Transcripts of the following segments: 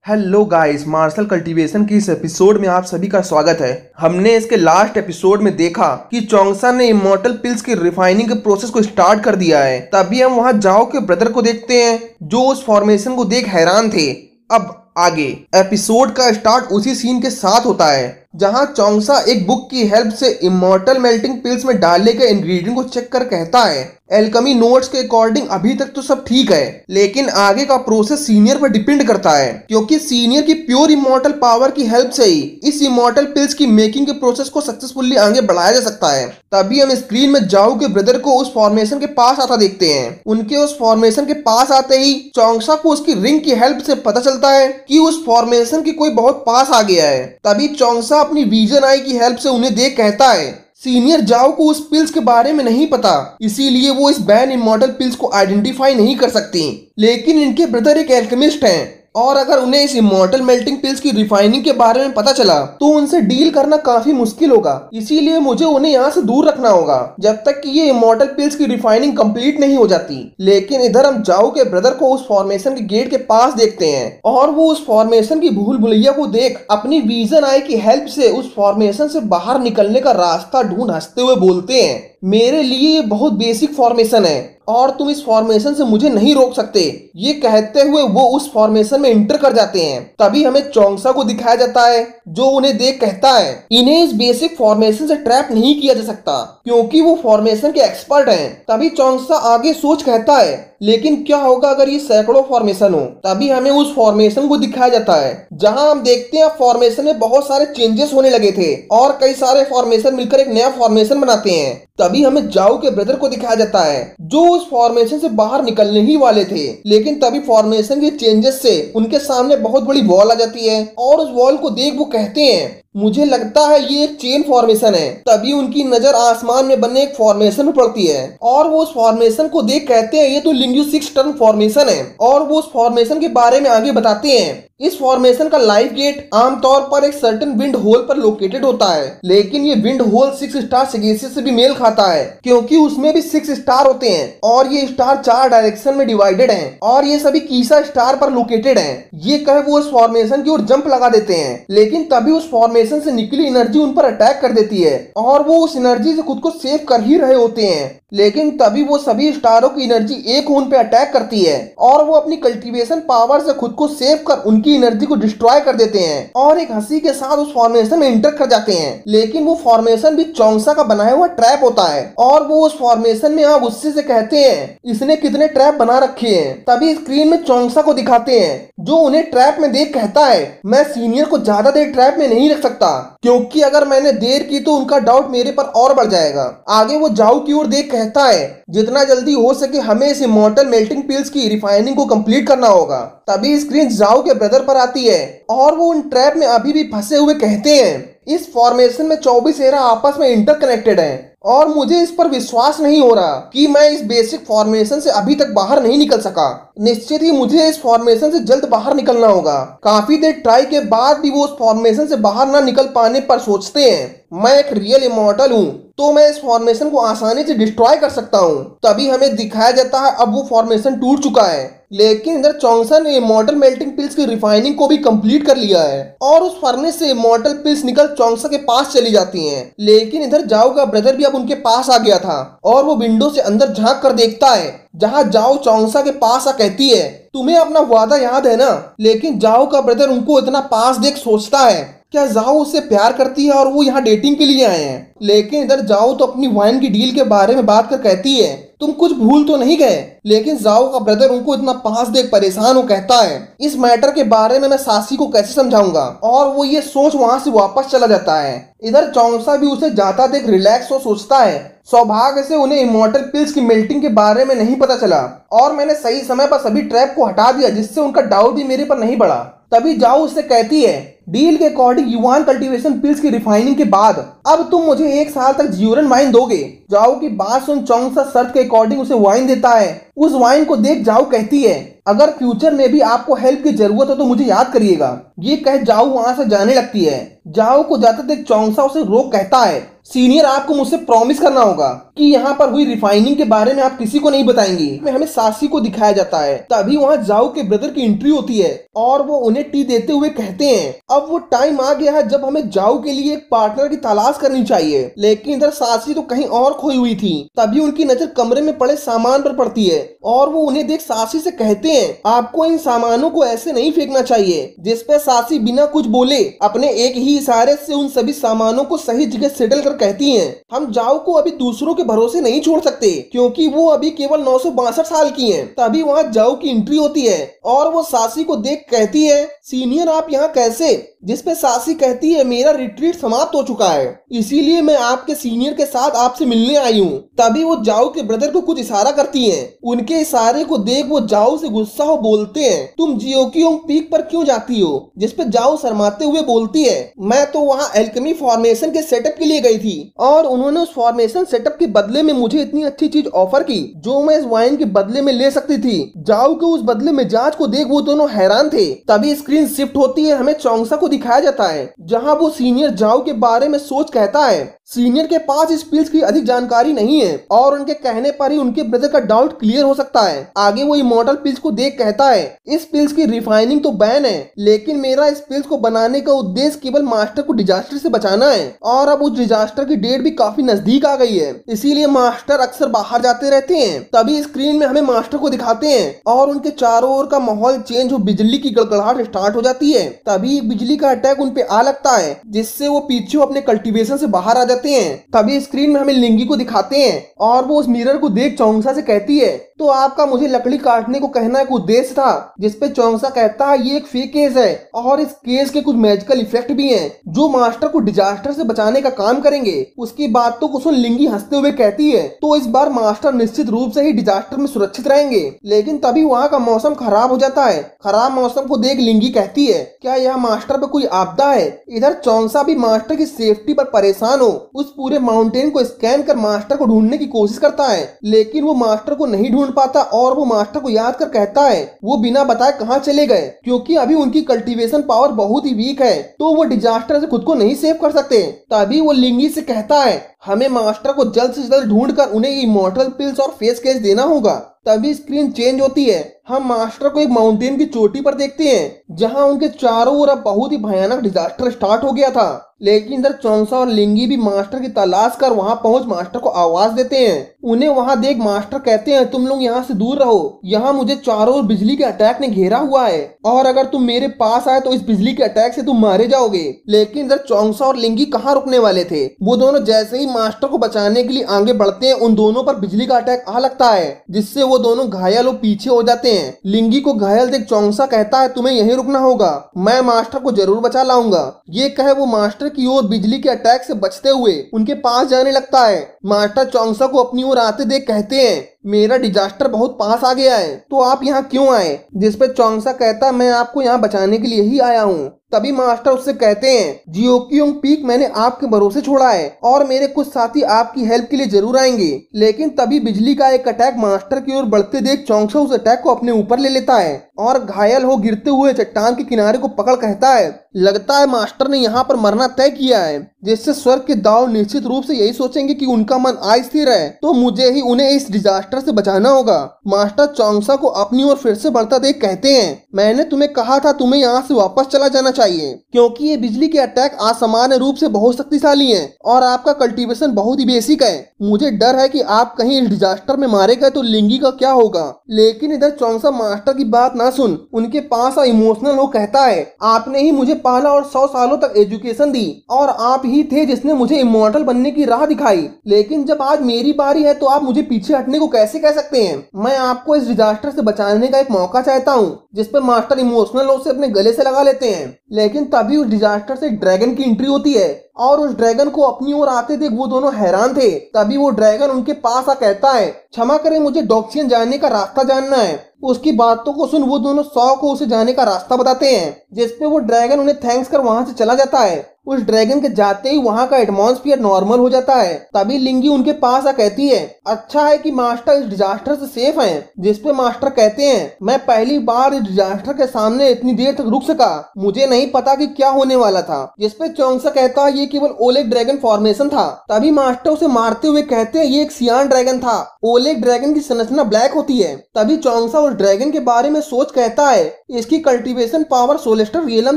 Hello guys, martial cultivation की इस episode में आप सभी का स्वागत है। हमने इसके लास्ट एपिसोड में देखा कि चोंगसा ने इमॉर्टल पिल्स की रिफाइनिंग के प्रोसेस को स्टार्ट कर दिया है। तभी हम वहां जाओ के ब्रदर को देखते हैं जो उस फॉर्मेशन को देख हैरान थे। अब आगे एपिसोड का स्टार्ट उसी सीन के साथ होता है जहां चोंगसा एक बुक की हेल्प से इमॉर्टल मेल्टिंग पिल्स में डालने के इंग्रेडिएंट को चेक कर कहता है एल्केमी नोट्स के अकॉर्डिंग अभी तक तो सब ठीक है, लेकिन आगे का प्रोसेस सीनियर पर डिपेंड करता है क्योंकि सीनियर की प्योर इमॉर्टल पावर की हेल्प से ही इस इमॉर्टल पिल्स की मेकिंग के प्रोसेस को सक्सेसफुली आगे बढ़ाया जा सकता है। तभी हम स्क्रीन में जाओ के ब्रदर को उस फॉर्मेशन के पास आता देखते हैं। उनके उस फॉर्मेशन के पास आते ही चोंगसा को उसकी रिंग की हेल्प से पता चलता है कि उस फॉर्मेशन की कोई बहुत पास आ गया है। तभी चोंगसा अपनी विजन आई की हेल्प से उन्हें देख कहता है सीनियर जाओ को उस पिल्स के बारे में नहीं पता, इसीलिए वो इस बैन इमॉर्टल पिल्स को आइडेंटिफाई नहीं कर सकती। लेकिन इनके ब्रदर एक एल्केमिस्ट हैं और अगर उन्हें इस इमॉर्टल मेल्टिंग पिल्स की रिफाइनिंग के बारे में पता चला तो उनसे डील करना काफी मुश्किल होगा, इसीलिए मुझे उन्हें यहाँ से दूर रखना होगा जब तक कि ये इमॉर्टल पिल्स की रिफाइनिंग कंप्लीट नहीं हो जाती। लेकिन इधर हम जाओ के ब्रदर को उस फॉर्मेशन के गेट के पास देखते हैं और वो उस फॉर्मेशन की भूल भुलैया को देख अपनी विजन आई की हेल्प से उस फॉर्मेशन से बाहर निकलने का रास्ता ढूंढ हंसते हुए बोलते हैं मेरे लिए ये बहुत बेसिक फॉर्मेशन है और तुम इस फॉर्मेशन से मुझे नहीं रोक सकते। ये कहते हुए वो उस फॉर्मेशन में इंटर कर जाते हैं। तभी हमें चोंगसा को दिखाया जाता है जो उन्हें देख कहता है इन्हें इस बेसिक फॉर्मेशन से ट्रैप नहीं किया जा सकता क्योंकि वो फॉर्मेशन के एक्सपर्ट हैं। तभी चोंगसा आगे सोच कहता है लेकिन क्या होगा अगर ये सैकड़ों फॉर्मेशन हो। तभी हमें उस फॉर्मेशन को दिखाया जाता है जहां हम देखते हैं फॉर्मेशन में बहुत सारे चेंजेस होने लगे थे और कई सारे फॉर्मेशन मिलकर एक नया फॉर्मेशन बनाते हैं। तभी हमें जाओ के ब्रदर को दिखाया जाता है जो उस फॉर्मेशन से बाहर निकलने ही वाले थे, लेकिन तभी फॉर्मेशन के चेंजेस से उनके सामने बहुत बड़ी वॉल आ जाती है और उस वॉल को देख वो कहते हैं मुझे लगता है ये एक चेन फॉर्मेशन है। तभी उनकी नजर आसमान में बने एक फॉर्मेशन में पड़ती है और वो उस फॉर्मेशन को देख कहते हैं ये तो लिंग्विस्टिक्स टर्न फॉर्मेशन है और वो उस फॉर्मेशन के बारे में आगे बताते हैं इस फॉर्मेशन का लाइफ गेट आमतौर पर एक सर्टेन विंड होल पर लोकेटेड होता है, लेकिन ये विंड होल 6 स्टार सिगेसिस से भी मेल खाता है क्योंकि उसमें भी 6 स्टार होते हैं और ये स्टार 4 डायरेक्शन में डिवाइडेड हैं और ये सभी कीसा स्टार पर लोकेटेड हैं। ये कहे वो उस फॉर्मेशन की ओर जंप लगा देते हैं, लेकिन तभी उस फॉर्मेशन से निकली एनर्जी उन पर अटैक कर देती है और वो उस एनर्जी से खुद को सेव कर ही रहे होते हैं। लेकिन तभी वो सभी स्टारों की एनर्जी एक उन पे अटैक करती है और वो अपनी कल्टीवेशन पावर से खुद को सेव कर उनकी एनर्जी को डिस्ट्रॉय कर देते हैं और एक हंसी के साथ उस फॉर्मेशन में इंटर कर जाते हैं। लेकिन वो फॉर्मेशन भी चोंगसा का बनाया हुआ ट्रैप होता है और वो उस फॉर्मेशन में आप गुस्से से कहते हैं इसने कितने ट्रैप बना रखे हैं। तभी स्क्रीन में चोंगसा को दिखाते हैं जो उन्हें ट्रैप में देख कहता है मैं सीनियर को ज्यादा देर ट्रैप में नहीं रख सकता क्योंकि अगर मैंने देर की तो उनका डाउट मेरे पर और बढ़ जाएगा। आगे वो जाओ की ओर देख कहता है जितना जल्दी हो सके हमें इस इमॉर्टल मेल्टिंग पिल्स की रिफाइनिंग को कंप्लीट करना होगा। तभी स्क्रीन जाओ के ब्रदर पर आती है और वो उन ट्रैप में अभी भी फंसे हुए कहते हैं इस फॉर्मेशन में 24 एरा आपस में इंटरकनेक्टेड हैं और मुझे इस पर विश्वास नहीं हो रहा कि मैं इस बेसिक फॉर्मेशन से अभी तक बाहर नहीं निकल सका। निश्चित ही मुझे इस फॉर्मेशन से जल्द बाहर निकलना होगा। काफी देर ट्राई के बाद भी वो उस फॉर्मेशन से बाहर ना निकल पाने पर सोचते हैं मैं एक रियल इमॉर्टल हूँ तो मैं इस फॉर्मेशन को आसानी से डिस्ट्रॉय कर सकता हूँ। तभी हमें दिखाया जाता है अब वो फॉर्मेशन टूट चुका है, लेकिन इधर चोंगसा ने इमॉर्टल मेल्टिंग पिल्स की रिफाइनिंग को भी कंप्लीट कर लिया है और उस फर्नेस से इमॉर्टल पिल्स निकल चोंगसा के पास चली जाती हैं। लेकिन इधर जाओ का ब्रदर भी अब उनके पास आ गया था और वो विंडो से अंदर झांक कर देखता है जहां जाओ चोंगसा के पास आ कहती है तुम्हें अपना वादा याद है ना। लेकिन जाओ का ब्रदर उनको इतना पास देख सोचता है क्या जाओ उससे प्यार करती है और वो यहाँ डेटिंग के लिए आए हैं। लेकिन इधर जाओ तो अपनी वाइन की डील के बारे में बात कर कहती है तुम कुछ भूल तो नहीं गए। लेकिन जाओ का ब्रदर उनको इतना पास देख परेशान हो कहता है इस मैटर के बारे में मैं सासी को कैसे समझाऊंगा और वो ये सोच वहां से वापस चला जाता है। इधर चोंगसा भी उसे जाता देख रिलैक्स हो सोचता है सौभाग्य से उन्हें इमॉर्टल पिल्स की मेल्टिंग के बारे में नहीं पता चला और मैंने सही समय पर सभी ट्रैप को हटा दिया जिससे उनका डाउट भी मेरे पर नहीं बढ़ा। तभी जाओ उससे कहती है डील के अकॉर्डिंग युवान कल्टीवेशन पिल्स की रिफाइनिंग के बाद अब तुम मुझे 1 साल तक ज्यूरन वाइन दोगे। जाओ की बात सुन चोंगसा शर्त के अकॉर्डिंग उसे वाइन देता है। उस वाइन को देख जाओ कहती है अगर फ्यूचर में भी आपको हेल्प की जरूरत हो तो मुझे याद करिएगा। ये कह जाओ वहां से जाने लगती है। जाओ को जाते देख चोंगसा उसे रोक कहता है सीनियर आपको मुझसे प्रॉमिस करना होगा कि यहाँ पर हुई रिफाइनिंग के बारे में आप किसी को नहीं बताएंगे। हमें सासी को दिखाया जाता है। तभी वहाँ जाओ के ब्रदर की एंट्री होती है और वो उन्हें टी देते हुए कहते हैं अब वो टाइम आ गया है जब हमें जाओ के लिए एक पार्टनर की तलाश करनी चाहिए। लेकिन इधर सासी तो कहीं और खोई हुई थी। तभी उनकी नजर कमरे में पड़े सामान पर पड़ती है और वो उन्हें देख सासी से कहते हैं आपको इन सामानों को ऐसे नहीं फेंकना चाहिए। जिसपे सासी बिना कुछ बोले अपने एक ही इशारे से उन सभी सामानों को सही जगह सेटल कर कहती हैं हम जाओ को अभी दूसरों के भरोसे नहीं छोड़ सकते क्योंकि वो अभी केवल 962 साल की हैं। तभी वहाँ जाओ की एंट्री होती है और वो सासी को देख कहती है सीनियर आप यहाँ कैसे। जिसपे सासी कहती है मेरा रिट्रीट समाप्त हो चुका है इसीलिए मैं आपके सीनियर के साथ आपसे मिलने आई हूँ। तभी वो जाओ के ब्रदर को कुछ इशारा करती हैं। उनके इशारे को देख वो जाओ से गुस्सा हो बोलते हैं तुम जियोकियोंग पीक पर क्यों जाती हो। जिसपे जाओ शर्माते हुए बोलती है मैं तो वहाँ एल्केमी फॉर्मेशन के सेटअप के लिए गई थी और उन्होंने उस फॉर्मेशन सेटअप के बदले में मुझे इतनी अच्छी चीज ऑफर की जो मैं इस वाइन के बदले में ले सकती थी। जाओ के उस बदले में जांच को देख वो दोनों हैरान थे। तभी स्क्रीन शिफ्ट होती है। हमें चोंगसा को दिखाया जाता है जहां वो सीनियर जाओ के बारे में सोच कहता है सीनियर के पास इस पिल्स की अधिक जानकारी नहीं है और उनके कहने पर ही उनके ब्रदर का डाउट क्लियर हो सकता है। आगे वो इमॉर्टल पिल्स को देख कहता है इस पिल्स की रिफाइनिंग तो बैन है लेकिन मेरा इस पिल्स को बनाने का उद्देश्य केवल मास्टर को डिजास्टर से बचाना है और अब उस डिजास्टर की डेट भी काफी नजदीक आ गई है इसीलिए मास्टर अक्सर बाहर जाते रहते हैं। तभी स्क्रीन में हमें मास्टर को दिखाते हैं और उनके चारों ओर का माहौल चेंज हो बिजली की गड़गड़ाहट स्टार्ट हो जाती है। तभी बिजली का अटैक उन पे आ लगता है जिससे वो पीछे अपने कल्टीवेशन से बाहर आ जाते हैं। तभी स्क्रीन में हमें लिंगी को दिखाते हैं और वो उस मिरर को देख चोंगसा से कहती है तो आपका मुझे लकड़ी काटने को कहना एक उद्देश्य था। जिसपे चोंगसा कहता है ये एक फेक केस है और इस केस के कुछ मैजिकल इफेक्ट भी हैं जो मास्टर को डिजास्टर से बचाने का काम करेंगे। उसकी बातों को सुन लिंगी हंसते हुए कहती है तो इस बार मास्टर निश्चित रूप से ही डिजास्टर में सुरक्षित रहेंगे। लेकिन तभी वहाँ का मौसम खराब हो जाता है। खराब मौसम को देख लिंगी कहती है क्या यह मास्टर पर कोई आपदा है। इधर चोंगसा भी मास्टर की सेफ्टी पर परेशान हो उस पूरे माउंटेन को स्कैन कर मास्टर को ढूंढने की कोशिश करता है लेकिन वो मास्टर को नहीं ढूंढ पाता और वो मास्टर को याद कर कहता है वो बिना बताए कहाँ चले गए क्योंकि अभी उनकी कल्टीवेशन पावर बहुत ही वीक है तो वो डिजास्टर से खुद को नहीं सेव कर सकते। तभी वो लिंगी से कहता है हमें मास्टर को जल्द से जल्द ढूंढकर उन्हें इमॉर्टल पिल्स और फेस केस देना होगा। तभी स्क्रीन चेंज होती है। हम मास्टर को एक माउंटेन की चोटी पर देखते हैं जहां उनके चारों ओर अब बहुत ही भयानक डिजास्टर स्टार्ट हो गया था। लेकिन इधर चोंगसा और लिंगी भी मास्टर की तलाश कर वहां पहुंच मास्टर को आवाज देते हैं। उन्हें वहां देख मास्टर कहते हैं तुम लोग यहाँ से दूर रहो, यहाँ मुझे चारों ओर बिजली के अटैक ने घेरा हुआ है और अगर तुम मेरे पास आए तो इस बिजली के अटैक से तुम मारे जाओगे। लेकिन इधर चोंगसा और लिंगी कहाँ रुकने वाले थे। वो दोनों जैसे ही मास्टर को बचाने के लिए आगे बढ़ते हैं उन दोनों पर बिजली का अटैक आ लगता है जिससे वो दोनों घायल और पीछे हो जाते हैं। लिंगी को घायल देख चोंगसा कहता है तुम्हें यहीं रुकना होगा, मैं मास्टर को जरूर बचा लाऊंगा। ये कहे वो मास्टर की ओर बिजली के अटैक से बचते हुए उनके पास जाने लगता है। मास्टर चोंगसा को अपनी ओर आते देख कहते हैं मेरा डिजास्टर बहुत पास आ गया है तो आप यहाँ क्यों आए। जिसपे चोंगसा कहता है मैं आपको यहाँ बचाने के लिए ही आया हूँ। तभी मास्टर उससे कहते हैं जियोकियोंग पीक मैंने आपके भरोसे छोड़ा है और मेरे कुछ साथी आपकी हेल्प के लिए जरूर आएंगे। लेकिन तभी बिजली का एक अटैक मास्टर की ओर बढ़ते देख चोंगसा उस अटैक को अपने ऊपर ले लेता है और घायल हो गिरते हुए चट्टान के किनारे को पकड़ कहता है लगता है मास्टर ने यहाँ पर मरना तय किया है। जिससे स्वर्ग के दाव निश्चित रूप से यही सोचेंगे कि उनका मन अस्थिर है तो मुझे ही उन्हें इस डिजास्टर से बचाना होगा। मास्टर चोंगसा को अपनी ओर फिर से बढ़ता देख कहते हैं मैंने तुम्हें कहा था तुम्हें यहाँ से वापस चला जाना चाहिए क्योंकि ये बिजली के अटैक असामान्य रूप से बहुत शक्तिशाली हैं और आपका कल्टीवेशन बहुत ही बेसिक है। मुझे डर है कि आप कहीं इस डिजास्टर में मारे गए तो लिंगी का क्या होगा। लेकिन इधर चोंगसा मास्टर की बात ना सुन उनके पास इमोशनल हो कहता है आपने ही मुझे पाला और 100 सालों तक एजुकेशन दी और आप ही थे जिसने मुझे इमॉर्टल बनने की राह दिखाई। लेकिन जब आज मेरी बारी है तो आप मुझे पीछे हटने को कैसे कह सकते हैं। मैं आपको इस डिजास्टर से बचाने का एक मौका चाहता हूँ। जिस पर मास्टर इमोशनल हो से अपने गले से लगा लेते हैं। लेकिन तभी उस डिजास्टर से एक ड्रैगन की एंट्री होती है और उस ड्रैगन को अपनी ओर आते देख वो दोनों हैरान थे। तभी वो ड्रैगन उनके पास आ कहता है क्षमा करें मुझे डॉक्सियन जाने का रास्ता जानना है। उसकी बातों को सुन वो दोनों 100 को उसे जाने का रास्ता बताते हैं। जिसपे वो ड्रैगन उन्हें थैंक्स कर वहां से चला जाता है उस ड्रैगन के जाते ही वहाँ का एटमॉस्फेयर नॉर्मल हो जाता है। तभी लिंगी उनके पास आ कहती है, अच्छा है कि मास्टर इस डिजास्टर से सेफ हैं। जिसपे मास्टर कहते हैं, मैं पहली बार इस डिजास्टर के सामने इतनी देर तक रुक सका, मुझे नहीं पता कि क्या होने वाला था। जिसपे चोंगसा कहता है ये केवल ओलेग ड्रैगन फॉर्मेशन था। तभी मास्टर उसे मारते हुए कहते हैं ये एक सियान ड्रैगन था। ओलेग ड्रैगन की संरचना ब्लैक होती है। तभी चोंगसा उस ड्रैगन के बारे में सोच कहता है इसकी कल्टीवेशन पावर सोलेस्टर रियलम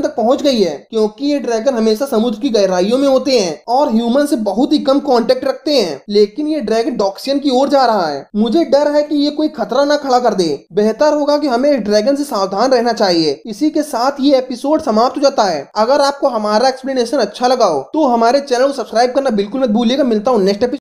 तक पहुंच गई है, क्योंकि ये ड्रैगन हमेशा समुद्र की गहराइयों में होते हैं और ह्यूमन से बहुत ही कम कांटेक्ट रखते हैं। लेकिन ये ड्रैगन डॉक्सियन की ओर जा रहा है। मुझे डर है कि ये कोई खतरा ना खड़ा कर दे। बेहतर होगा कि हमें इस ड्रैगन से सावधान रहना चाहिए। इसी के साथ ये एपिसोड समाप्त हो जाता है। अगर आपको हमारा एक्सप्लेनेशन अच्छा लगा हो तो हमारे चैनल को सब्सक्राइब करना बिल्कुल मत भूलिएगा। मिलता हूँ नेक्स्ट एपिसोड।